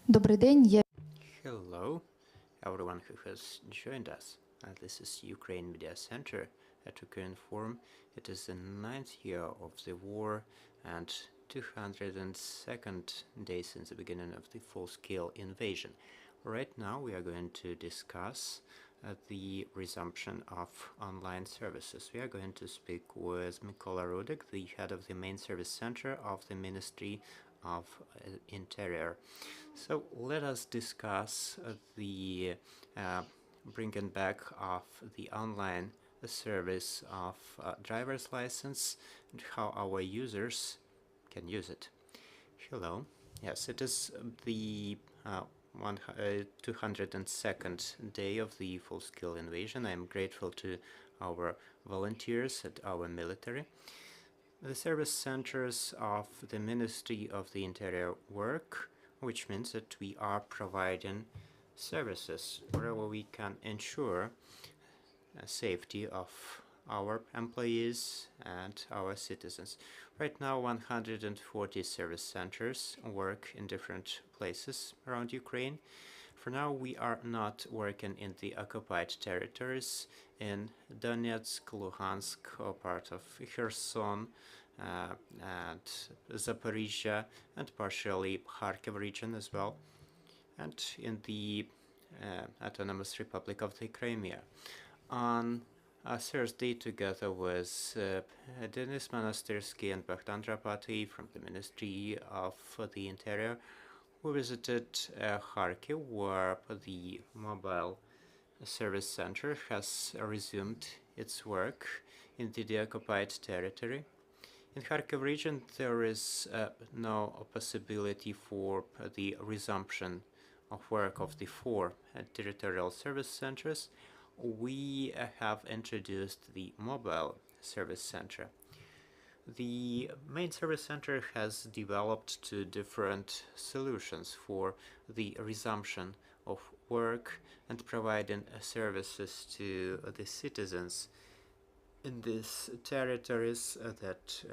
Добрий день. Hello, everyone who has joined us. This is Ukraine Media Center to inform. It is the 9th year of the war and 202nd day since the beginning of the full-scale invasion. Right now we are going to discuss the resumption of online services. We are going to speak with Mykola Rudyk, the head of the main service center of the Ministry of Interior. So let us discuss the bringing back of the online service of driver's license and how our users can use it. Hello. Yes, it is the 202nd day of the full-scale invasion. I am grateful to our volunteers and our military. The service centers of the Ministry of the Interior work, which means that we are providing services wherever we can ensure safety of our employees and our citizens. Right now, 140 service centers work in different places around Ukraine. For now, we are not working in the occupied territories in Donetsk, Luhansk, or part of Kherson, and Zaporizhia, and partially Kharkiv region as well, and in the Autonomous Republic of the Crimea. On Thursday, together with Denis Monastyrsky and Bogdan Drapati from the Ministry of the Interior, we visited Kharkiv, where the mobile service center has resumed its work in the deoccupied territory. In Kharkiv region, there is no possibility for the resumption of work of the 4 territorial service centers. We have introduced the mobile service center. The main service center has developed 2 different solutions for the resumption of work and providing services to the citizens in these territories that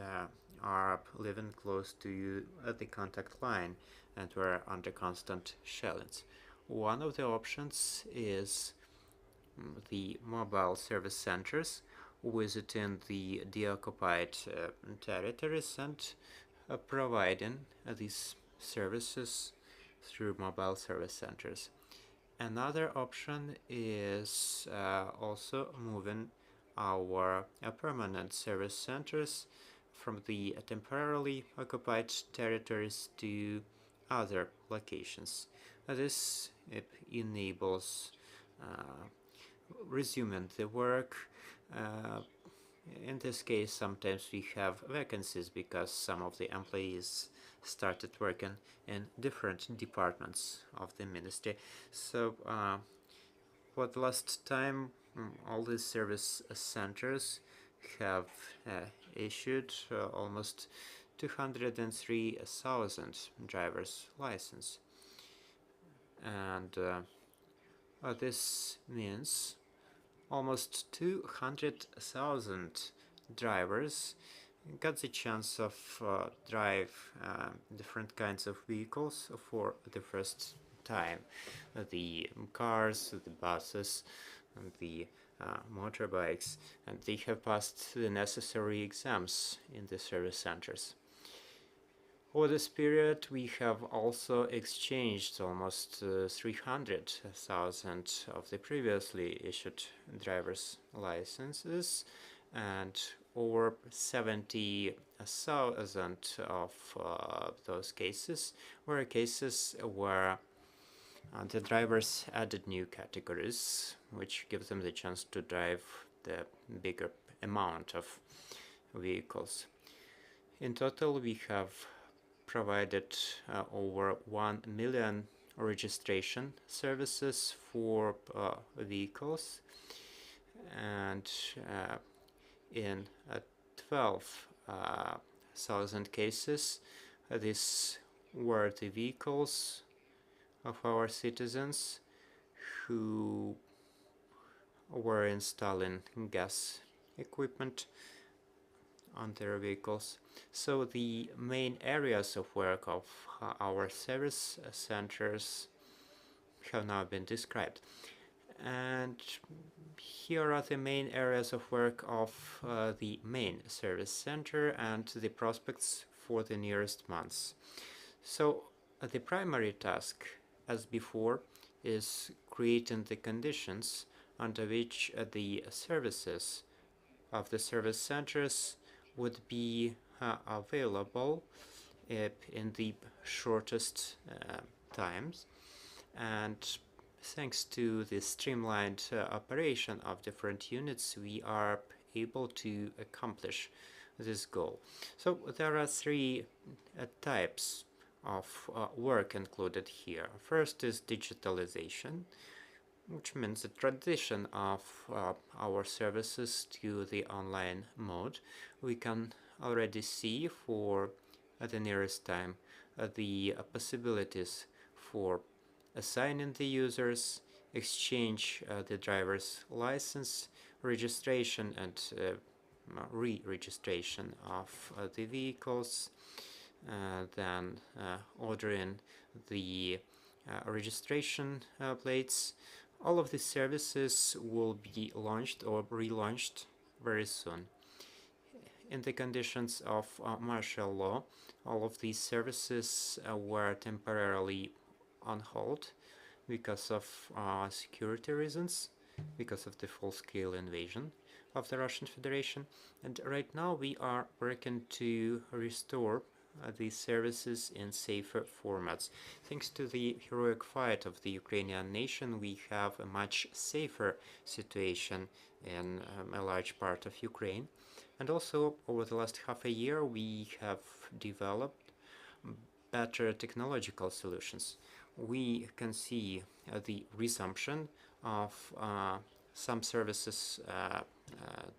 are living close to the contact line and were under constant shellings. One of the options is the mobile service centers visiting the deoccupied territories and providing these services through mobile service centers. Another option is also moving our permanent service centers from the temporarily occupied territories to other locations. This enables resuming the work. In this case, sometimes we have vacancies because some of the employees started working in different departments of the ministry. So for the last time, all these service centers have issued almost 203,000 driver's license. And this means almost 200,000 drivers got the chance of drive different kinds of vehicles for the first time. The cars, the buses, and the motorbikes, and they have passed the necessary exams in the service centers. Over this period, we have also exchanged almost 300,000 of the previously issued driver's licenses, and over 70,000 of those cases were cases where the drivers added new categories, which gives them the chance to drive the bigger amount of vehicles. In total, we have provided over 1 million registration services for vehicles, and in 12,000 cases, these were the vehicles of our citizens who were installing gas equipment on their vehicles. So the main areas of work of our service centers have now been described. And here are the main areas of work of the main service center and the prospects for the nearest months. So the primary task, as before, is creating the conditions under which the services of the service centers would be available in the shortest times. And thanks to the streamlined operation of different units, we are able to accomplish this goal. So there are three types of work included here. First is digitalization, which means the transition of our services to the online mode. We can already see for the nearest time the possibilities for assigning the users, exchange the driver's license, registration and re-registration of the vehicles, then ordering the registration plates. All of these services will be launched or relaunched very soon. In the conditions of martial law, all of these services were temporarily on hold because of security reasons, because of the full-scale invasion of the Russian Federation. And right now we are working to restore these services in safer formats. Thanks to the heroic fight of the Ukrainian nation, we have a much safer situation in a large part of Ukraine. And also, over the last half a year, we have developed better technological solutions. We can see the resumption of some services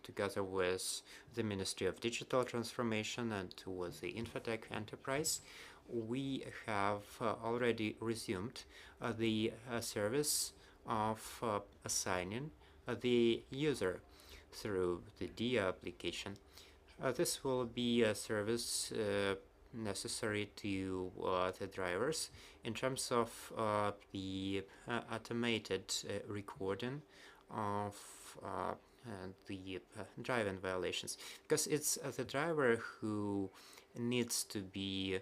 together with the Ministry of Digital Transformation and with the Infotech enterprise. We have already resumed the service of assigning the user through the DIA application. This will be a service necessary to the drivers in terms of the automated recording of the driving violations, because it's the driver who needs to be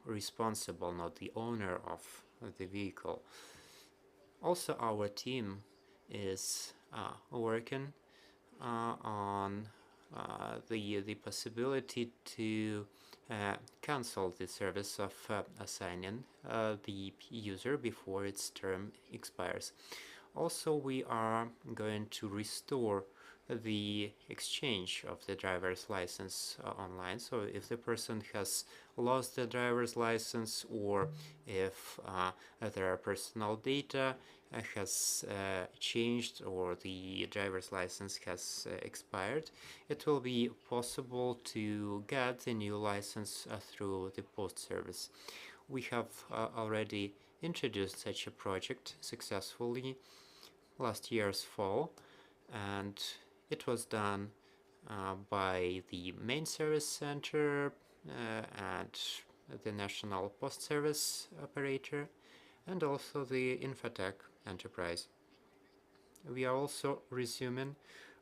responsible, not the owner of the vehicle. Also, our team is working on the possibility to cancel the service of assigning the user before its term expires. Also, we are going to restore the exchange of the driver's license online. So if the person has lost the driver's license, or if their personal data has changed, or the driver's license has expired, it will be possible to get the new license through the post service. We have already introduced such a project successfully last year's fall, and it was done by the main service center and the national post service operator, and also the Infotech enterprise. We are also resuming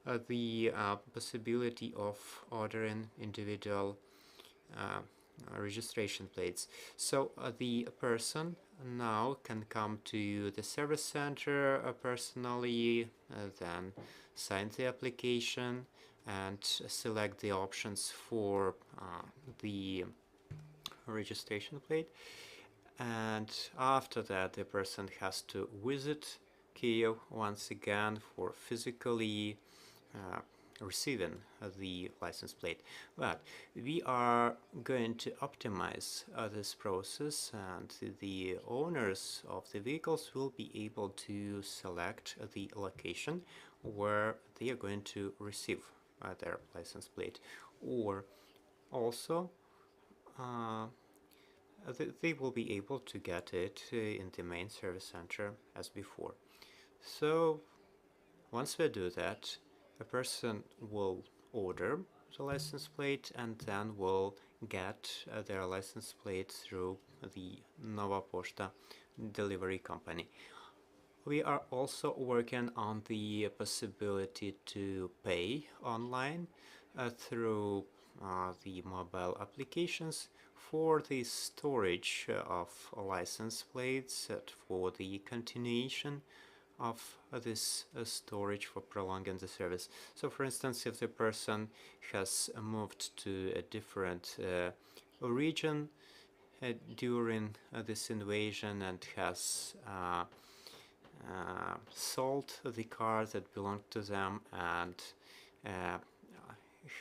the possibility of ordering individual registration plates. So the person now can come to the service center personally, then sign the application and select the options for the registration plate. And after that, the person has to visit Kyiv once again for physically receiving the license plate. But we are going to optimize this process, and the owners of the vehicles will be able to select the location where they are going to receive their license plate, or also they will be able to get it in the main service center as before. So once we do that, a person will order the license plate and then will get their license plate through the Nova Pošta delivery company. We are also working on the possibility to pay online through the mobile applications for the storage of license plates, for the continuation of this storage for prolonging the service. So for instance, if the person has moved to a different region during this invasion and has sold the car that belonged to them and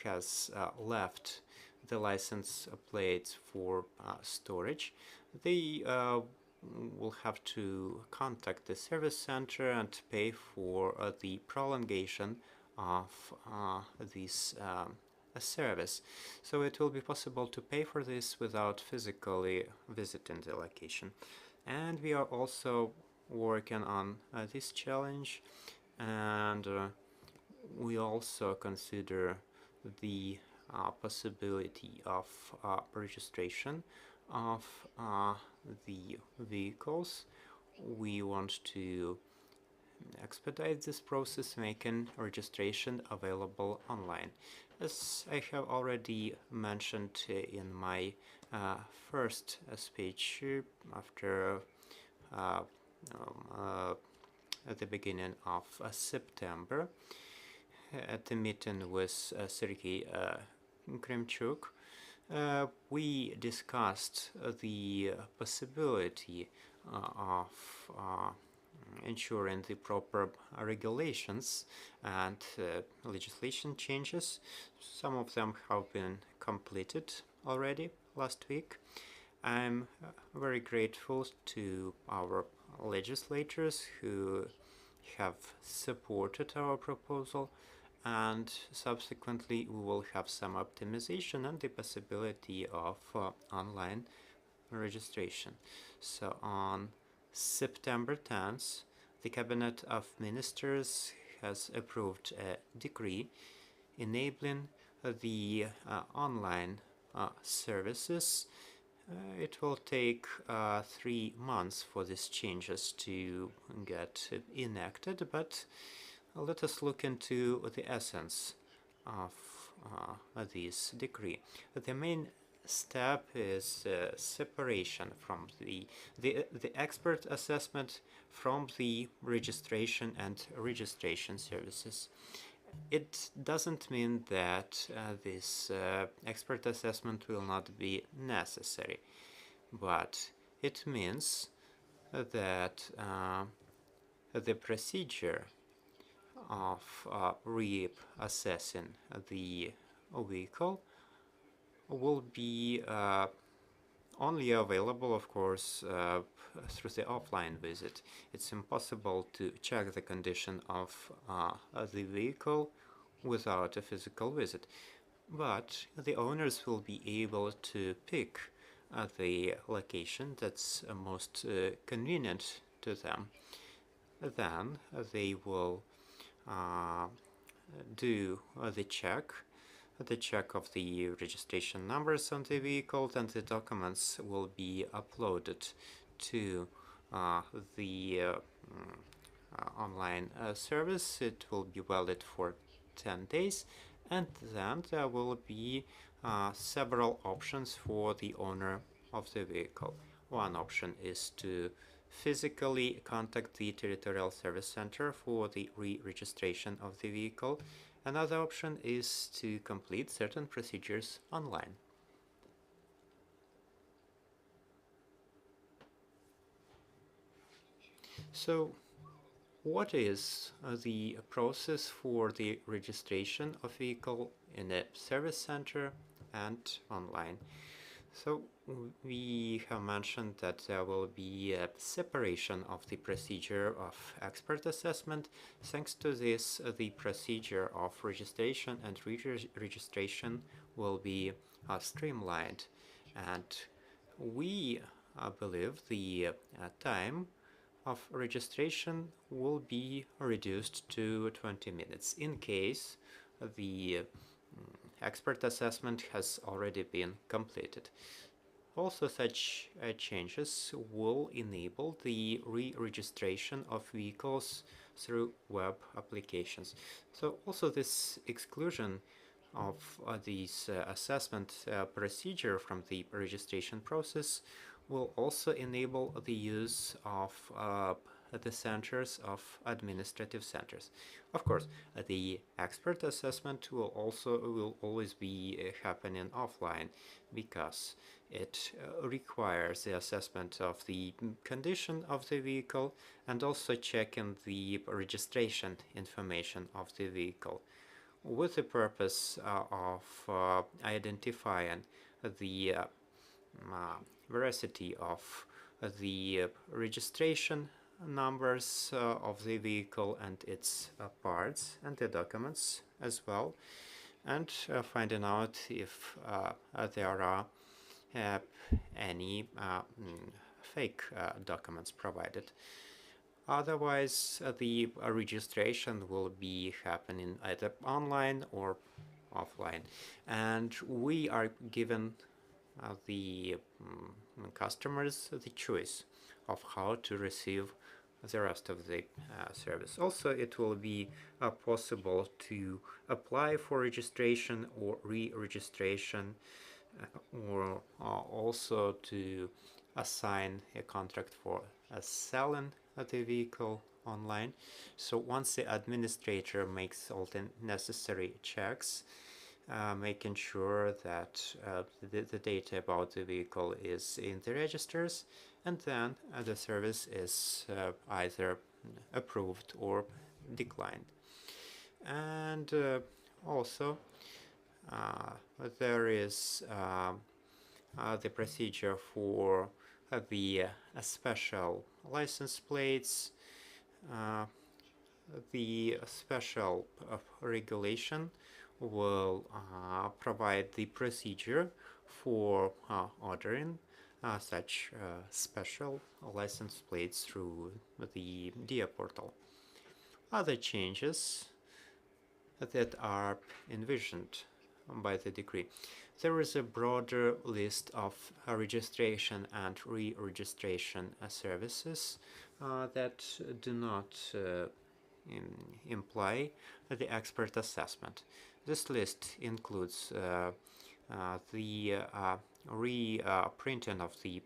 has left the license plates for storage, they will have to contact the service center and pay for the prolongation of this service. So it will be possible to pay for this without physically visiting the location. And we are also working on this challenge, and we also consider the possibility of registration of the vehicles. We want to expedite this process, making registration available online. As I have already mentioned in my first speech after at the beginning of September, at the meeting with Sergei Krimchuk, we discussed the possibility of ensuring the proper regulations and legislation changes. Some of them have been completed already last week. I'm very grateful to our legislators who have supported our proposal, and subsequently we will have some optimization and the possibility of online registration. So on September 10th, the Cabinet of Ministers has approved a decree enabling the online services. It will take 3 months for these changes to get enacted, but let us look into the essence of this decree. The main step is separation from the expert assessment from the registration and registration services. It doesn't mean that this expert assessment will not be necessary, but it means that the procedure of reassessing the vehicle will be only available, of course, through the offline visit. It's impossible to check the condition of the vehicle without a physical visit. But the owners will be able to pick the location that's most convenient to them. Then they will do the check of the registration numbers on the vehicle, and the documents will be uploaded to the online service. It will be valid for 10 days, and then there will be several options for the owner of the vehicle. One option is to physically contact the territorial service center for the re-registration of the vehicle. Another option is to complete certain procedures online. So, what is the process for the registration of vehicle in a service center and online? So we have mentioned that there will be a separation of the procedure of expert assessment. Thanks to this, the procedure of registration and re-registration will be streamlined, and we believe the time of registration will be reduced to 20 minutes in case the expert assessment has already been completed. Also, such changes will enable the re-registration of vehicles through web applications. So also this exclusion of this assessment procedure from the registration process will also enable the use of the centers of administrative centers. Of course, the expert assessment will always be happening offline because it requires the assessment of the condition of the vehicle and also checking the registration information of the vehicle with the purpose of identifying the veracity of the registration numbers of the vehicle and its parts and the documents as well, and finding out if there are any fake documents provided. Otherwise, the registration will be happening either online or offline, and we are given the customers the choice of how to receive the rest of the service. Also, it will be possible to apply for registration or re-registration, or also to assign a contract for selling the vehicle online. So once the administrator makes all the necessary checks, making sure that the data about the vehicle is in the registers, and then the service is either approved or declined. And also there is the procedure for the special license plates. The special regulation will provide the procedure for ordering such special license plates through the DIA portal. Other changes that are envisioned by the decree. There is a broader list of registration and re-registration services that do not imply the expert assessment. This list includes the reprinting of the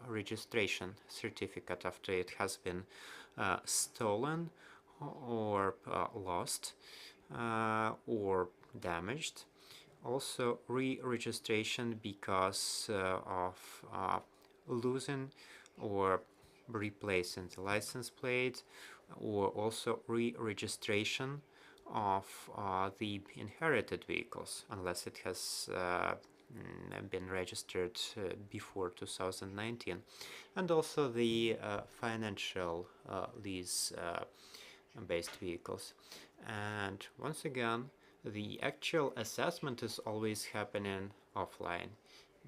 registration certificate after it has been stolen or lost or damaged. Also, re-registration because of losing or replacing the license plate, or also re-registration of the inherited vehicles, unless it has been registered before 2019, and also the financial lease based vehicles. And once again, the actual assessment is always happening offline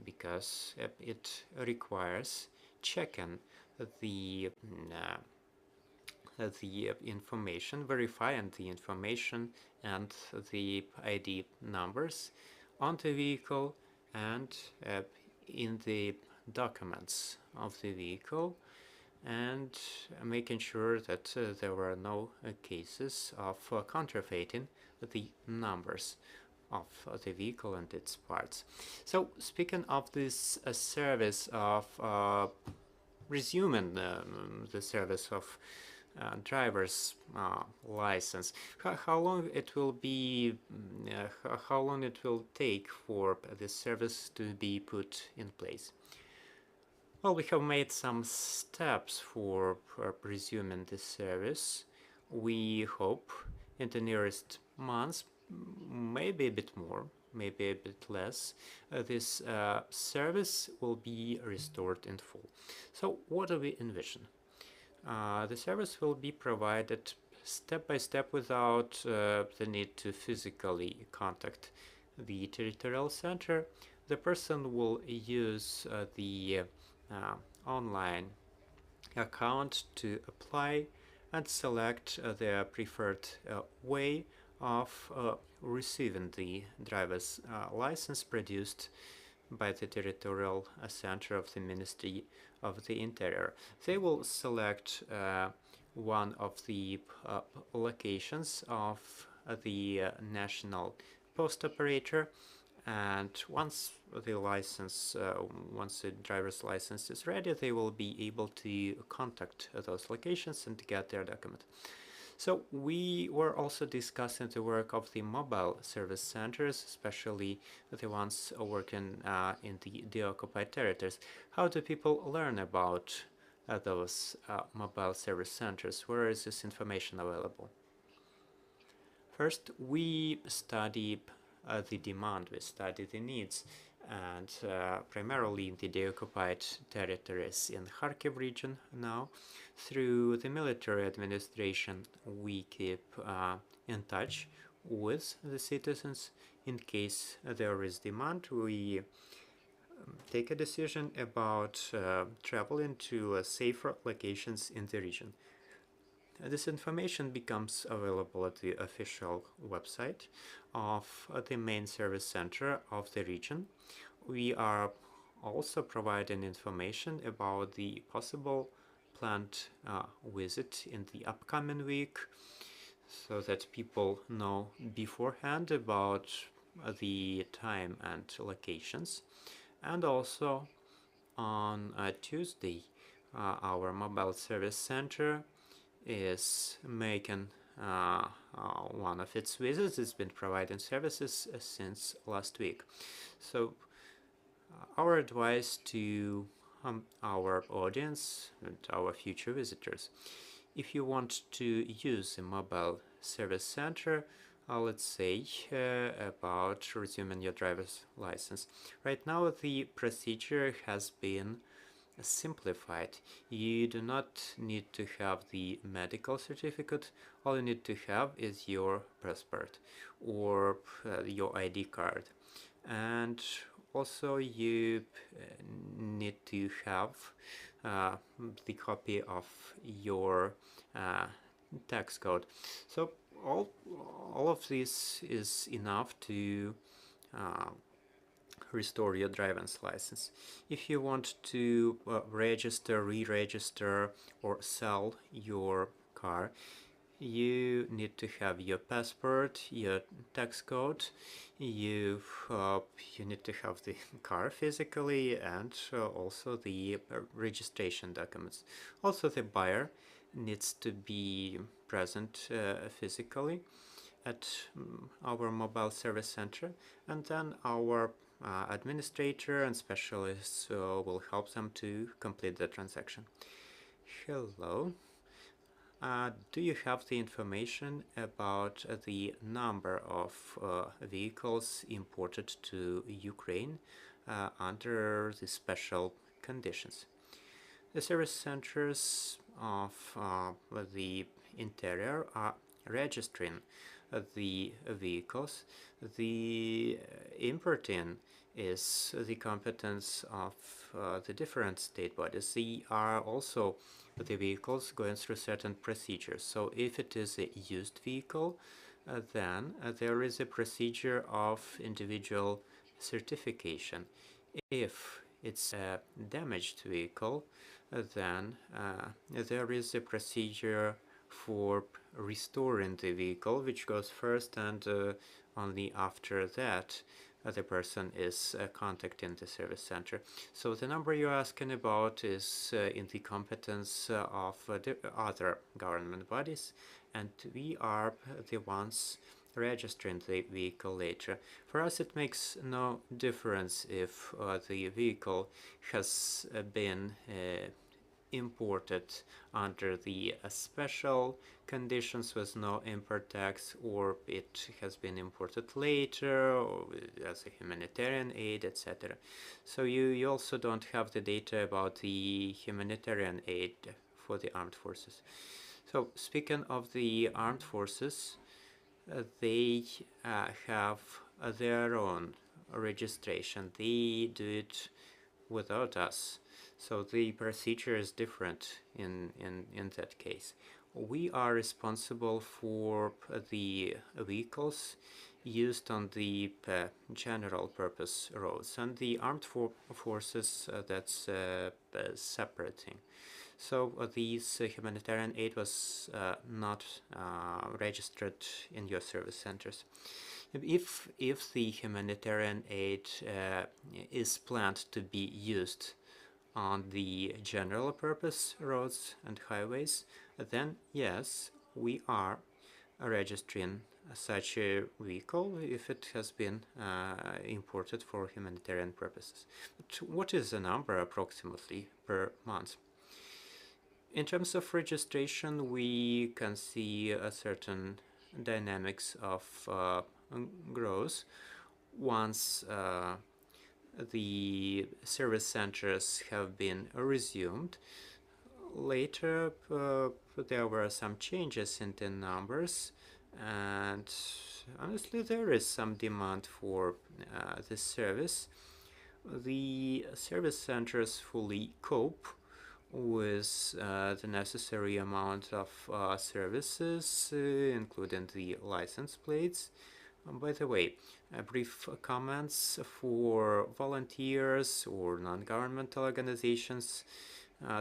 because it requires checking the information, verifying the information and the ID numbers on the vehicle and in the documents of the vehicle, and making sure that there were no cases of counterfeiting the numbers of the vehicle and its parts. So speaking of this service of resuming the service of driver's license, how long it will be, how long it will take for this service to be put in place? Well, we have made some steps for resuming this service. We hope in the nearest months, maybe a bit more, maybe a bit less, this service will be restored in full. So what do we envision? The service will be provided step by step without the need to physically contact the territorial center. The person will use the online account to apply and select their preferred way of receiving the driver's license produced by the territorial center of the Ministry of the Interior. They will select one of the locations of the national post operator, and once the driver's license is ready, they will be able to contact those locations and get their document. So we were also discussing the work of the mobile service centers, especially the ones working in the deoccupied territories. How do people learn about those mobile service centers? Where is this information available? First, we study the demand, we study the needs, and primarily in the deoccupied territories in Kharkiv region now. Through the military administration, we keep in touch with the citizens. In case there is demand, we take a decision about traveling to safer locations in the region. This information becomes available at the official website of the main service center of the region. We are also providing information about the possible planned visit in the upcoming week, so that people know beforehand about the time and locations. And also on Tuesday, our mobile service center is making one of its visits. It's been providing services since last week. So our advice to our audience and our future visitors: if you want to use a mobile service center, let's say about resuming your driver's license. Right now the procedure has been simplified. You do not need to have the medical certificate. All you need to have is your passport or your ID card. And also you need to have the copy of your tax code. So all of this is enough to restore your driver's license. If you want to register, re-register, or sell your car, you need to have your passport, your tax code, you need to have the car physically, and also the registration documents. Also, the buyer needs to be present physically at our mobile service center, and then our administrator and specialists will help them to complete the transaction. Hello. Do you have the information about the number of vehicles imported to Ukraine under the special conditions? The service centers of the interior are registering the vehicles. The importing is the competence of the different state bodies. They are also the vehicles going through certain procedures. So if it is a used vehicle, then there is a procedure of individual certification. If it's a damaged vehicle, then there is a procedure for restoring the vehicle, which goes first, and only after that the person is contacting the service center. So the number you're asking about is in the competence of the other government bodies, and we are the ones registering the vehicle later. For us, it makes no difference if the vehicle has been imported under the special conditions with no import tax, or it has been imported later or as a humanitarian aid, etc. So you also don't have the data about the humanitarian aid for the armed forces. So speaking of the armed forces, they have their own registration. They do it without us. So the procedure is different in that case. We are responsible for the vehicles used on the general purpose roads, and the armed forces, that's separate thing. So these humanitarian aid was not registered in your service centers. If the humanitarian aid is planned to be used on the general purpose roads and highways, then yes, we are registering such a vehicle if it has been imported for humanitarian purposes. But what is the number approximately per month? In terms of registration, we can see a certain dynamics of growth once the service centers have been resumed. Later, there were some changes in the numbers, and honestly, there is some demand for this service. The service centers fully cope with the necessary amount of services, including the license plates. By the way, brief comments for volunteers or non-governmental organizations.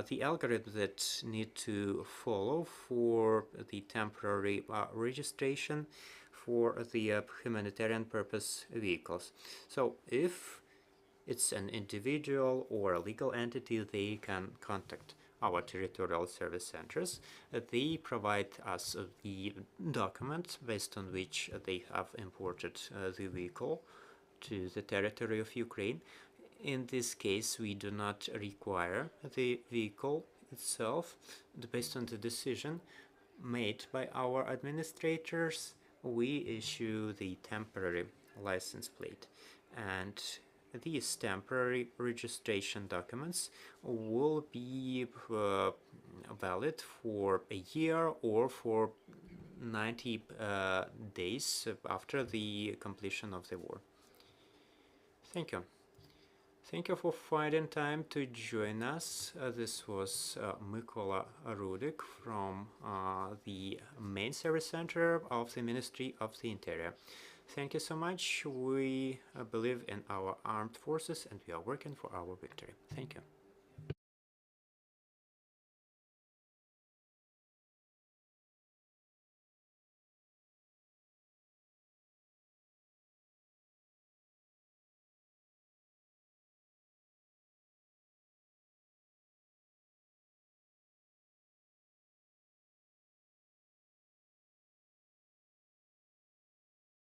The algorithm that need to follow for the temporary registration for the humanitarian purpose vehicles. So if it's an individual or a legal entity, they can contact our territorial service centers. They provide us the document based on which they have imported the vehicle to the territory of Ukraine. In this case, we do not require the vehicle itself. Based on the decision made by our administrators, we issue the temporary license plate, and these temporary registration documents will be valid for a year or for 90 days after the completion of the war. Thank you. Thank you for finding time to join us. This was Mykola Rudyk from the main service center of the Ministry of the Interior. Thank you so much. We believe in our armed forces and we are working for our victory. Thank you.